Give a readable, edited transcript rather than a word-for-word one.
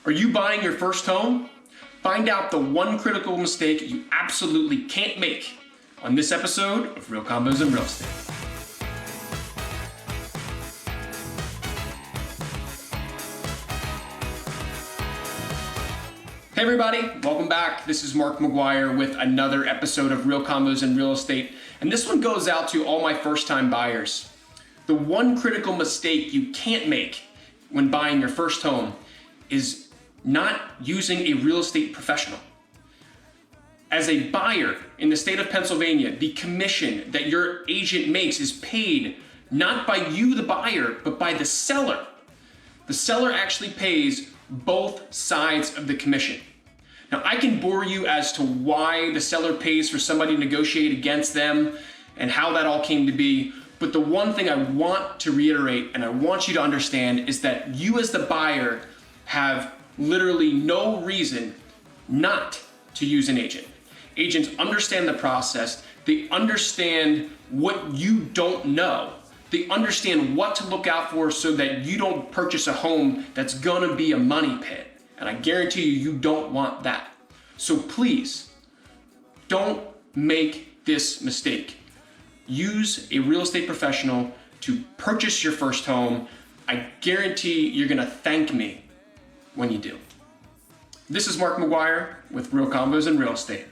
Are you buying your first home? Find out the one critical mistake you absolutely can't make on this episode of Real Combos in Real Estate. Hey everybody, welcome back. This is Mark McGuire with another episode of Real Combos in Real Estate. And this one goes out to all my first-time buyers. The one critical mistake you can't make when buying your first home is not using a real estate professional. As a buyer in the state of Pennsylvania, the commission that your agent makes is paid not by you, the buyer, but by the seller. The seller actually pays both sides of the commission. Now, I can bore you as to why the seller pays for somebody to negotiate against them and how that all came to be, but the one thing I want to reiterate and I want you to understand is that you as the buyer have literally no reason not to use an agent. Agents understand the process, they understand what you don't know, they understand what to look out for so that you don't purchase a home that's gonna be a money pit. And I guarantee you don't want that. So please, don't make this mistake. Use a real estate professional to purchase your first home. I guarantee you're gonna thank me when you do. This is Mark McGuire with Real Combos in Real Estate.